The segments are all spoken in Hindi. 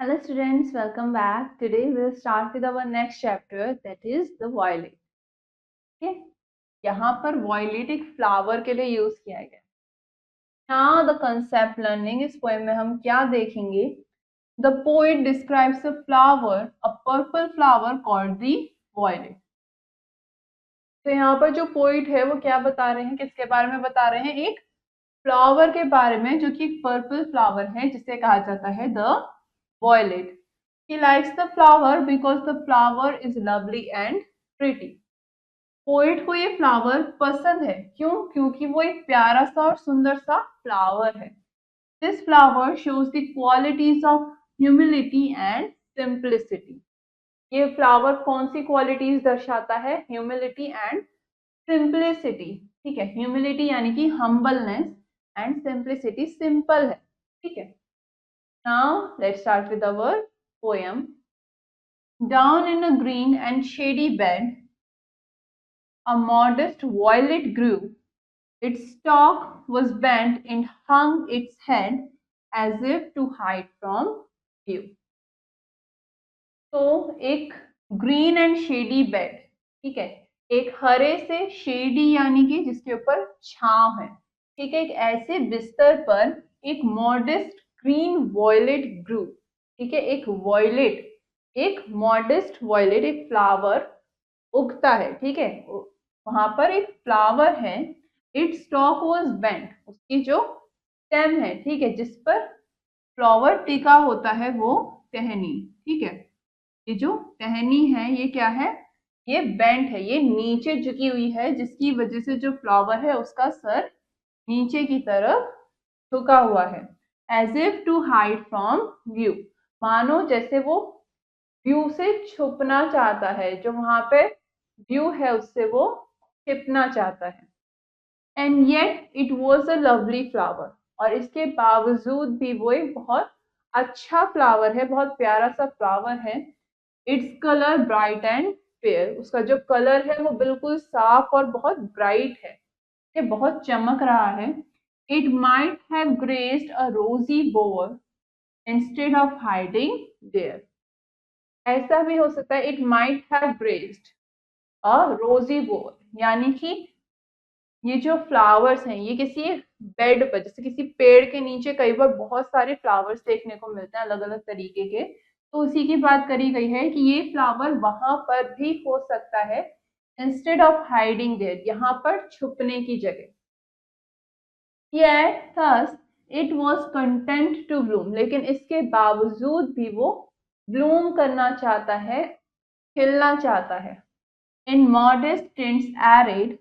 Hello students, welcome back. Today we'll start with our next chapter, that is the violet. Okay? यहाँ पर violet एक flower के लिए यूज किया गया. Now the concept learning इस poem में हम क्या देखेंगे? The poet describes a flower, a purple flower called the violet. तो यहाँ पर जो poet है वो क्या बता रहे हैं, किसके बारे में बता रहे हैं? एक फ्लावर के बारे में जो कि एक पर्पल फ्लावर है जिसे कहा जाता है the violet. He likes the flower because the flower is lovely and pretty. Poet को ये फ्लावर पसंद है. क्यों? क्योंकि वो एक प्यारा सा और सुंदर सा फ्लावर है. This flower shows the qualities of humility and simplicity. ये फ्लावर कौन सी क्वालिटीज दर्शाता है? Humility and simplicity. ठीक है, ह्यूमिलिटी यानी कि हम्बलनेस एंड सिंप्लिसिटी सिंपल है. ठीक है. Now let's start with our poem. Down in a green and shady bed, a modest violet grew. Its stalk was bent and hung its head as if to hide from view. तो एक ग्रीन एंड शेडी बेड, ठीक है, एक हरे से शेडी यानी कि जिसके ऊपर छांव है, ठीक है, एक ऐसे बिस्तर पर एक मॉडेस्ट ग्रीन वॉयलेट ग्रू. ठीक है, एक वॉयलेट, एक मॉडेस्ट वॉयलेट, एक फ्लावर उगता है. ठीक है, वहां पर एक फ्लावर है. इट स्टॉक वॉज बेंट, उसकी जो स्टेम है, ठीक है, जिस पर फ्लावर टिका होता है, वो टहनी. ठीक है, ये जो टहनी है ये क्या है? ये बेंट है, ये नीचे झुकी हुई है, जिसकी वजह से जो फ्लावर है उसका सर नीचे की तरफ झुका हुआ है. As if to hide from view, मानो जैसे वो व्यू से छुपना चाहता है, जो वहां पे व्यू है उससे वो छिपना चाहता है. And yet it was a lovely flower, और इसके बावजूद भी वो एक बहुत अच्छा फ्लावर है, बहुत प्यारा सा फ्लावर है. Its colour bright and fair, उसका जो कलर है वो बिल्कुल साफ और बहुत ब्राइट है, ये बहुत चमक रहा है. It might have graced a rosy bower instead of hiding there. ऐसा भी हो सकता है, it might have graced a rosy bower, यानी कि ये जो फ्लावर्स हैं ये किसी बेड पर, जैसे किसी पेड़ के नीचे कई बार बहुत सारे फ्लावर्स देखने को मिलते हैं अलग अलग तरीके के, तो उसी की बात करी गई है कि ये फ्लावर वहां पर भी हो सकता है इंस्टेड ऑफ हाइडिंग देयर, यहाँ पर छुपने की जगह. Yet thus it was content to bloom, लेकिन इसके बावजूद भी वो ब्लूम करना चाहता है, खिलना चाहता है. In modest tints arid,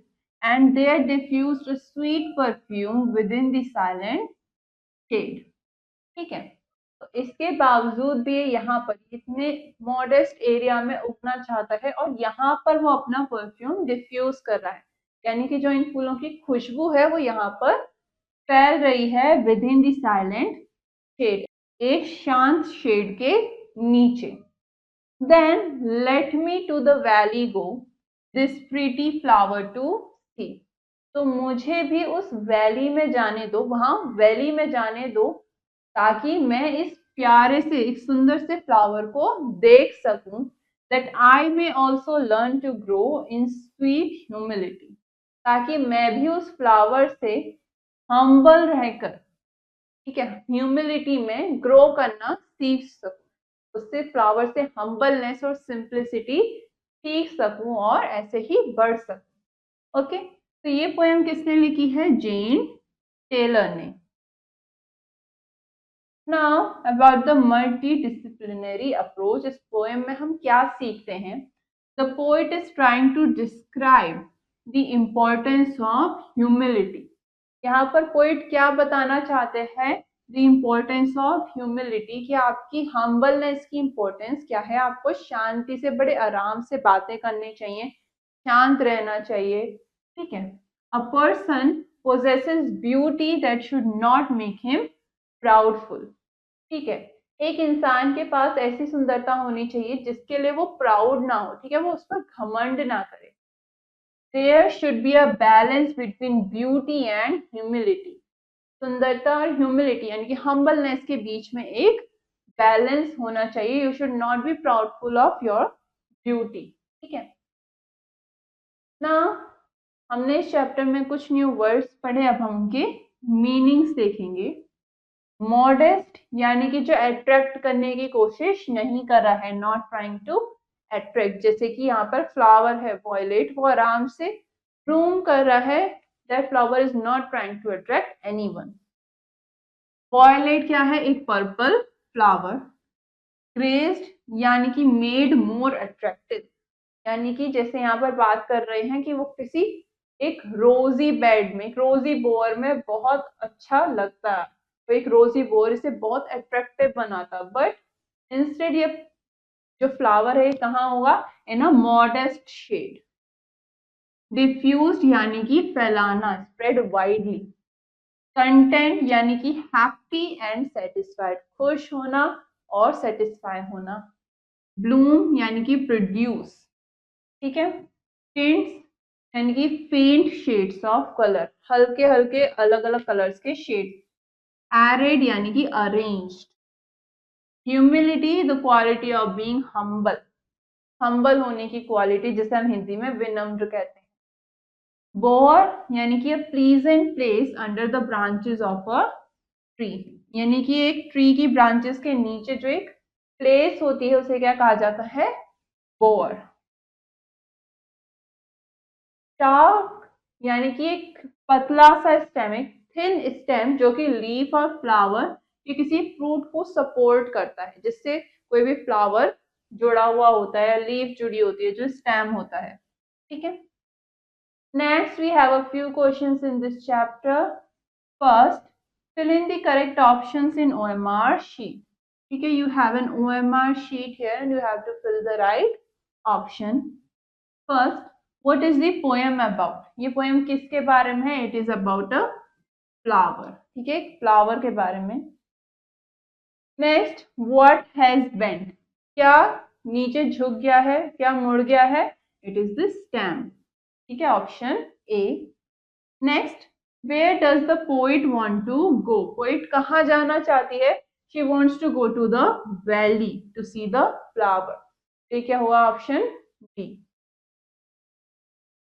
and there diffused a sweet perfume within the silent shade. ठीक है, तो इसके बावजूद भी यहाँ पर इतने मॉडेस्ट एरिया में उगना चाहता है और यहाँ पर वो अपना परफ्यूम डिफ्यूज कर रहा है, यानी कि जो इन फूलों की खुशबू है वो यहाँ पर फैल रही है within the silent shade, एक शांत शेड के नीचे. Then let me to the valley go this pretty flower to see. तो मुझे भी उस वैली में जाने दो, वहां वैली में जाने दो, ताकि मैं इस प्यारे से, एक सुंदर से फ्लावर को देख सकूं. That I may also learn to grow in sweet humility, ताकि मैं भी उस फ्लावर से हम्बल रहकर, ठीक है, ह्यूमिलिटी में ग्रो करना सीख सकूं, उससे फ्लावर से हम्बलनेस और सिंप्लिसिटी सीख सकूं और ऐसे ही बढ़ सकूं. ओके, तो ये पोएम किसने लिखी है? जेन टेलर ने. Now about the multi disciplinary approach, इस पोएम में हम क्या सीखते हैं? The poet is trying to describe the importance of humility. यहाँ पर पोएट क्या बताना चाहते हैं? द इम्पोर्टेंस ऑफ ह्यूमिलिटी, कि आपकी हम्बलनेस की इम्पोर्टेंस क्या है. आपको शांति से, बड़े आराम से बातें करनी चाहिए, शांत रहना चाहिए. ठीक है, a person possesses beauty that should not make him proudful. ठीक है, एक इंसान के पास ऐसी सुंदरता होनी चाहिए जिसके लिए वो प्राउड ना हो, ठीक है, वो उस पर घमंड ना करे. There should be a balance between beauty and humility. सुंदरता और ह्यूमिलिटी यानी कि हम्बलनेस के बीच में एक बैलेंस होना चाहिए. You should not be proudful of your beauty. ठीक है ना. हमने इस चैप्टर में कुछ न्यू वर्ड्स पढ़े, अब हम उनके मीनिंग्स देखेंगे. मॉडेस्ट यानी कि जो अट्रैक्ट करने की कोशिश नहीं कर रहा है, नॉट ट्राइंग टू अट्रैक्ट. जैसे कि यहाँ पर फ्लावर है वॉयलेट, वो आराम से रूम कर रहा है. That flower is not trying to attract anyone. Violet क्या है? एक पर्पल फ्लावर. ग्रेस्ड यानी कि मेड मोर अट्रैक्टिव, यानी कि जैसे यहाँ पर बात कर रहे हैं कि वो किसी एक रोजी बेड में, एक रोजी बोर में बहुत अच्छा लगता है. तो एक रोजी बोर इसे बहुत अट्रैक्टिव बनाता. बट इंस्टेड ये जो फ्लावर है कहाँ होगा? इन अ मॉडेस्ट शेड. डिफ्यूज यानी कि फैलाना, स्प्रेड वाइडली. कंटेंट यानी कि हैप्पी एंड सेटिस्फाइड, खुश होना और सेटिस्फाई होना. ब्लूम यानी कि प्रोड्यूस. ठीक है. टिंट्स यानी कि फेंट शेड्स ऑफ कलर, हल्के हल्के अलग अलग कलर्स के शेड. एरेड यानी कि arranged. Humility the quality of being humble, humble होने की क्वालिटी, जिसे हम हिंदी में विनम्र कहते हैं. बोर यानी कि अ pleasant place under the branches of a tree, यानी कि एक ट्री की ब्रांचेस के नीचे जो एक प्लेस होती है उसे क्या कहा जाता है? बोर. स्टार्क यानी कि एक पतला सा स्टेम, एक थिन स्टेम जो कि लीफ और फ्लावर या किसी फ्रूट को सपोर्ट करता है, जिससे कोई भी फ्लावर जुड़ा हुआ होता है या लीफ जुड़ी होती है, जो स्टेम होता है. ठीक है. Next we have a few questions in this chapter. First, fill in the correct options in OMR sheet. ठीक है, you have an OMR sheet here and you have to fill the right option. First, what is the poem about? ये poem किसके बारे में है? It is about a flower. ठीक है, एक flower के बारे में. Next, what has bent? क्या नीचे झुक गया है, क्या मुड़ गया है? It is the stem. ठीक है, option A. Next, where does the poet want to go? Poet कहाँ जाना चाहती है? She wants to go to the valley to see the flower. ये क्या हुआ? Option B.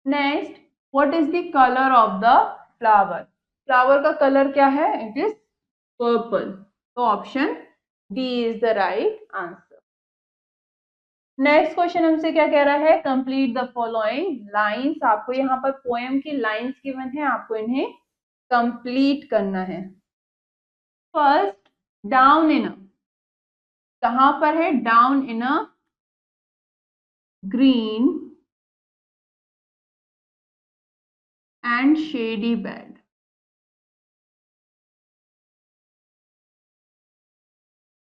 Next, what is the colour of the flower? Flower का कलर क्या है? It is purple. तो option D is the right answer. Next question हमसे क्या कह रहा है? Complete the following lines. आपको यहाँ पर पोएम की लाइंस गिवन है, आपको इन्हें कंप्लीट करना है. फर्स्ट, डाउन इन अ, कहां पर है? Down in a green and shady bed.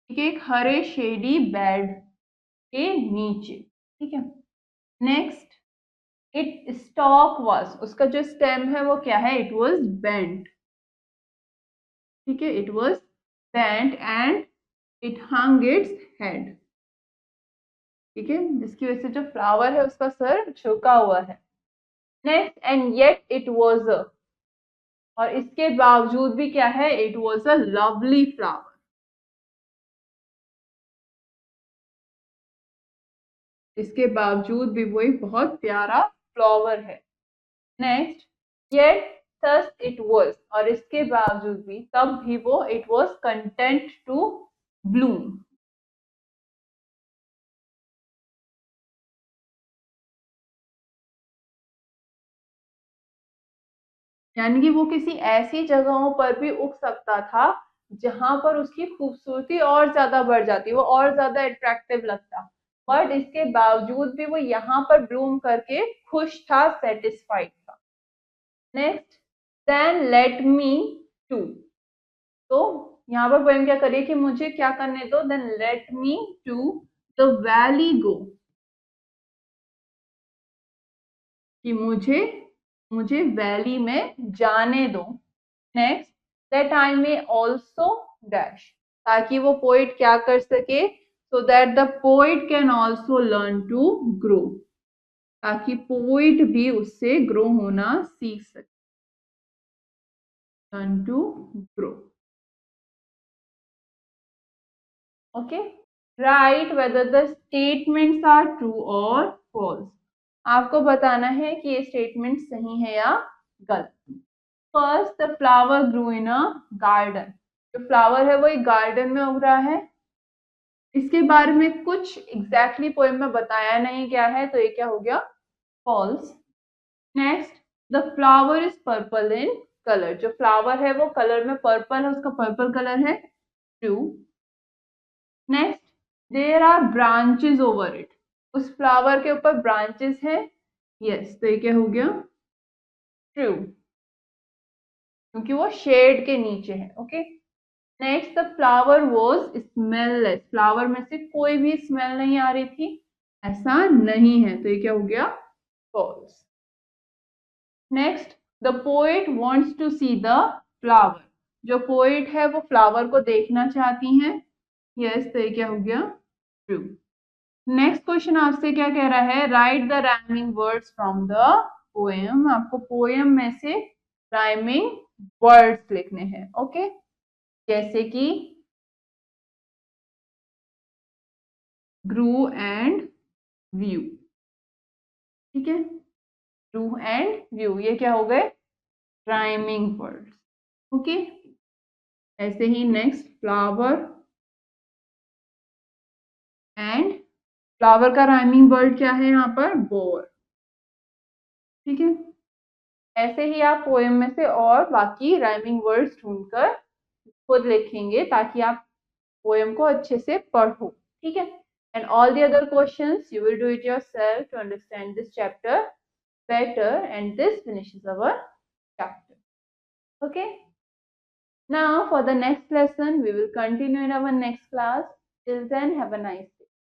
ठीक है, एक हरे शेडी बेड के नीचे. ठीक है. नेक्स्ट, इट स्टॉक वॉज, उसका जो स्टेम है वो क्या है? It was bent. ठीक है, it was bent and it hung its head. ठीक है, जिसकी वजह से जो फ्लावर है उसका सर झुका हुआ है. Next, and yet it was a, और इसके बावजूद भी क्या है? It was a lovely flower. इसके बावजूद भी वो एक बहुत प्यारा फ्लावर है. Next, yet thus it was, और इसके बावजूद भी, तब भी वो, it was content to bloom. यानी कि वो किसी ऐसी जगहों पर भी उग सकता था जहां पर उसकी खूबसूरती और ज्यादा बढ़ जाती, वो और ज्यादा अट्रैक्टिव लगता. बट इसके बावजूद भी वो यहाँ पर ब्लूम करके खुश था, सेटिस्फाइड था. Next, then let me to. तो यहाँ पर पोएम क्या करिए कि मुझे क्या करने दो? Then let me to the valley go, कि मुझे मुझे वैली में जाने दो. Next, that I may also dash, ताकि वो पोइट क्या कर सके? So that the poet can also learn to grow, ताकि पोइट भी उससे ग्रो होना सीख सके. Learn to grow. Okay, right whether the statements are true और फॉल्स। आपको बताना है कि ये स्टेटमेंट सही है या गलत। First, the flower grew in a garden. जो फ्लावर है वो एक गार्डन में उग रहा है। इसके बारे में कुछ एग्जैक्टली पोएम में बताया नहीं गया है, तो ये क्या हो गया, false. Next, the flower is purple in colour. जो फ्लावर है वो कलर में पर्पल है, उसका पर्पल कलर है, true. Next, there are branches over it. उस फ्लावर के ऊपर ब्रांचेस है, यस, तो ये क्या हो गया, ट्रू, क्योंकि वो शेड के नीचे है। Okay, next, the flower was smellless. Flower में से कोई भी स्मेल नहीं आ रही थी, ऐसा नहीं है, तो ये क्या हो गया, false. Next, the poet wants to see the flower. जो पोएट है वो फ्लावर को देखना चाहती हैं, यस, तो ये क्या हो गया, ट्रू। नेक्स्ट क्वेश्चन आपसे क्या कह रहा है, right the rhyming words from the poem. आपको पोएम में से राइमिंग वर्ड्स लिखने हैं। ओके, जैसे कि ग्रू एंड व्यू, ठीक है, ग्रू एंड व्यू, ये क्या हो गए, राइमिंग वर्ड्स। ओके, ऐसे ही नेक्स्ट, फ्लावर एंड, फ्लावर का राइमिंग वर्ड क्या है यहाँ पर, बोर, ठीक है। ऐसे ही आप पोएम में से और बाकी राइमिंग वर्ड्स ढूंढकर खुद लिखेंगे, ताकि आप पोएम को अच्छे से पढ़ो, ठीक है। And all the other questions you will do it yourself to understand this chapter better, and this finishes our chapter. Okay, now for the next lesson we will continue in our next class. Till then, have a nice day.